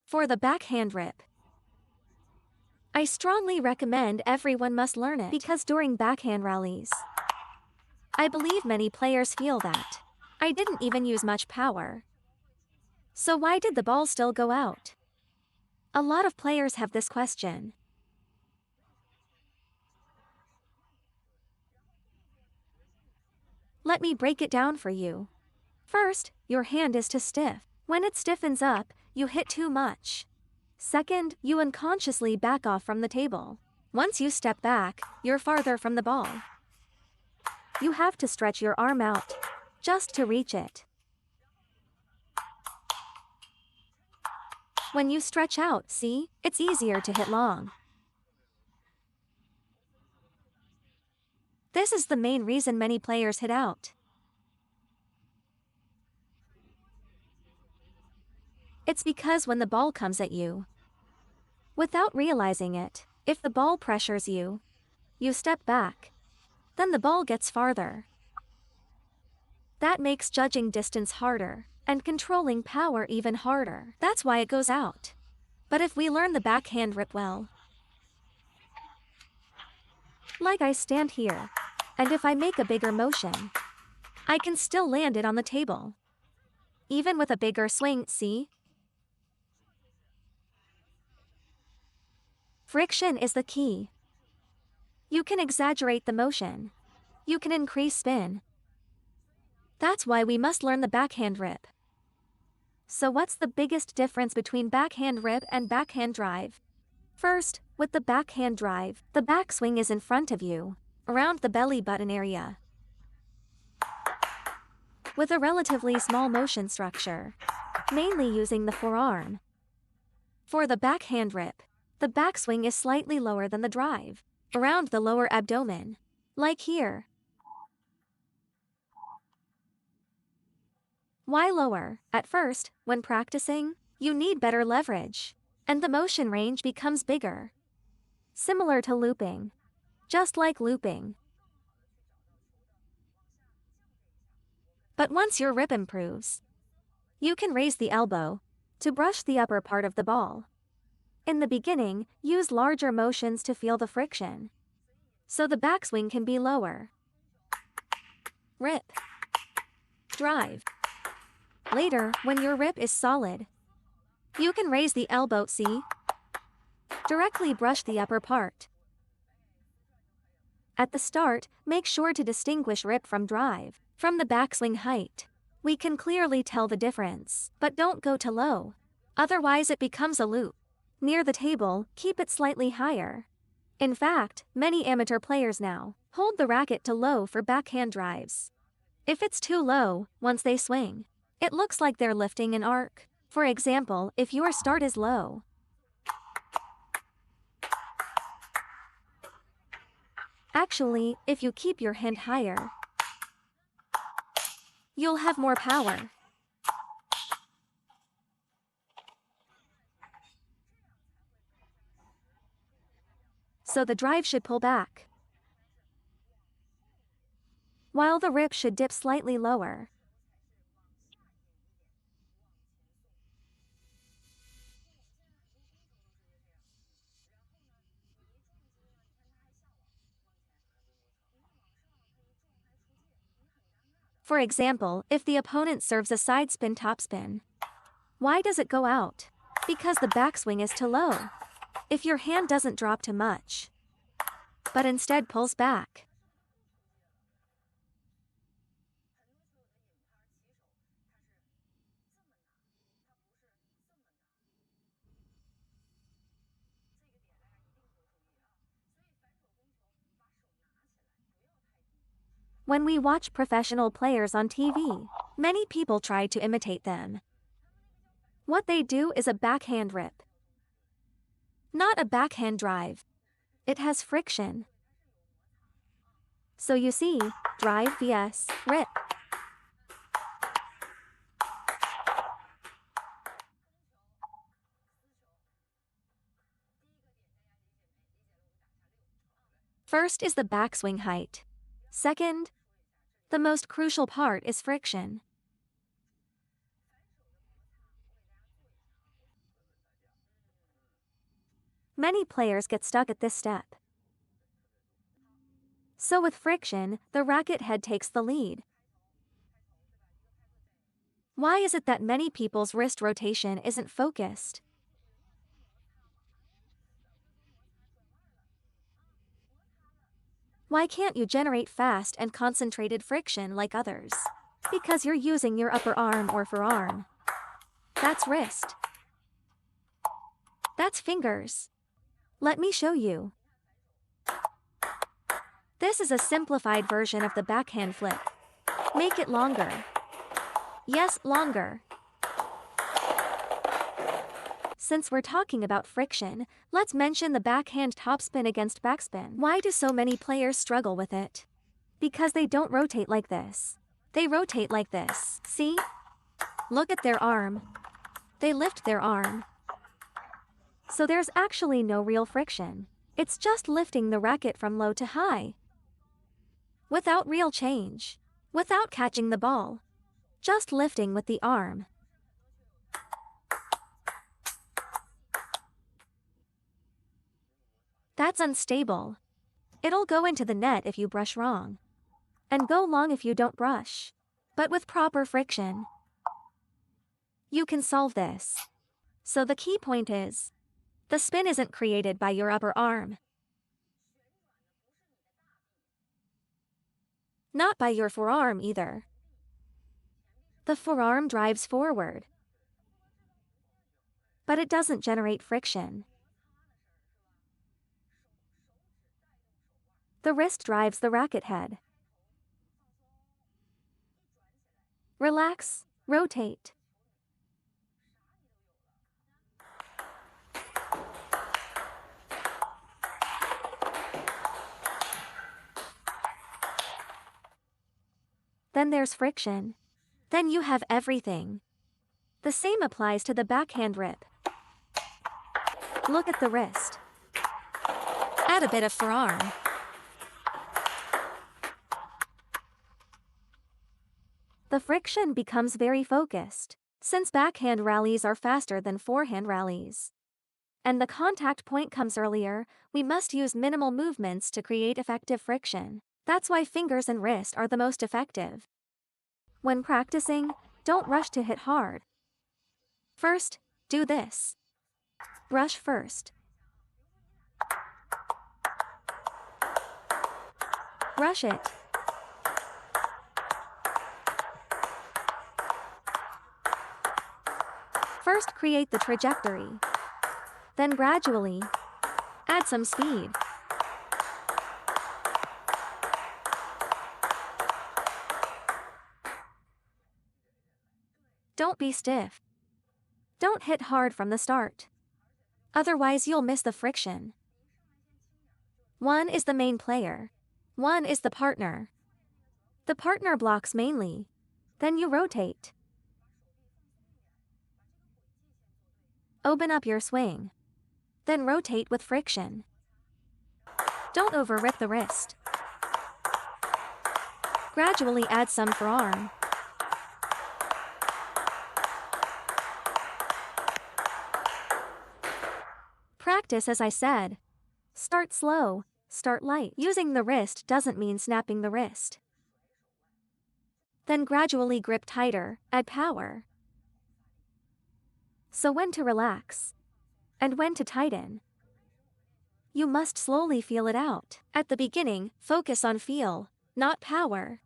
For the backhand rip, I strongly recommend everyone must learn it because during backhand rallies, I believe many players feel that I didn't even use much power. So why did the ball still go out? A lot of players have this question. Let me break it down for you. First, your hand is too stiff. When it stiffens up, you hit too much. Second, you unconsciously back off from the table. Once you step back, you're farther from the ball. You have to stretch your arm out just to reach it. When you stretch out, see, it's easier to hit long. This is the main reason many players hit out. It's because when the ball comes at you, without realizing it, if the ball pressures you, you step back, then the ball gets farther. That makes judging distance harder, and controlling power even harder. That's why it goes out. But if we learn the backhand rip well, like I stand here, and if I make a bigger motion, I can still land it on the table. Even with a bigger swing, see? Friction is the key. You can exaggerate the motion. You can increase spin. That's why we must learn the backhand rip. So what's the biggest difference between backhand rip and backhand drive? First, with the backhand drive, the backswing is in front of you, around the belly button area, with a relatively small motion structure, mainly using the forearm. For the backhand rip, the backswing is slightly lower than the drive, around the lower abdomen, like here. Why lower? At first, when practicing, you need better leverage, and the motion range becomes bigger. Similar to looping. Just like looping. But once your rip improves, you can raise the elbow to brush the upper part of the ball. In the beginning, use larger motions to feel the friction, so the backswing can be lower. Rip. Drive. Later, when your rip is solid, you can raise the elbow, see? Directly brush the upper part. At the start, make sure to distinguish rip from drive. From the backswing height, we can clearly tell the difference, but don't go too low. Otherwise it becomes a loop. Near the table, keep it slightly higher. In fact, many amateur players now hold the racket to low for backhand drives. If it's too low, once they swing, it looks like they're lifting an arc. For example, if your start is low, actually, if you keep your hand higher, you'll have more power. So the drive should pull back, while the rip should dip slightly lower. For example, if the opponent serves a side spin topspin, why does it go out? Because the backswing is too low. If your hand doesn't drop too much, but instead pulls back, when we watch professional players on TV, many people try to imitate them. What they do is a backhand rip, not a backhand drive. It has friction. So you see, drive vs. rip. First is the backswing height. Second, the most crucial part is friction. Many players get stuck at this step. So with friction, the racket head takes the lead. Why is it that many people's wrist rotation isn't focused? Why can't you generate fast and concentrated friction like others? Because you're using your upper arm or forearm. That's wrist. That's fingers. Let me show you. This is a simplified version of the backhand flip. Make it longer. Yes, longer. Since we're talking about friction, let's mention the backhand topspin against backspin. Why do so many players struggle with it? Because they don't rotate like this. They rotate like this. See? Look at their arm. They lift their arm. So there's actually no real friction. It's just lifting the racket from low to high. Without real change. Without catching the ball. Just lifting with the arm. That's unstable. It'll go into the net if you brush wrong. And go long if you don't brush. But with proper friction, you can solve this. So the key point is, the spin isn't created by your upper arm. Not by your forearm either. The forearm drives forward. But it doesn't generate friction. The wrist drives the racket head. Relax, rotate. Then there's friction. Then you have everything. The same applies to the backhand rip. Look at the wrist. Add a bit of forearm. The friction becomes very focused, since backhand rallies are faster than forehand rallies. And the contact point comes earlier, we must use minimal movements to create effective friction. That's why fingers and wrist are the most effective. When practicing, don't rush to hit hard. First, do this. Brush first. Brush it. First create the trajectory. Then gradually, add some speed. Don't be stiff. Don't hit hard from the start. Otherwise you'll miss the friction. One is the main player. One is the partner. The partner blocks mainly. Then you rotate. Open up your swing. Then rotate with friction. Don't over-rip the wrist. Gradually add some forearm. Practice as I said. Start slow, start light. Using the wrist doesn't mean snapping the wrist. Then gradually grip tighter, add power. So when to relax, and when to tighten. You must slowly feel it out. At the beginning, focus on feel, not power.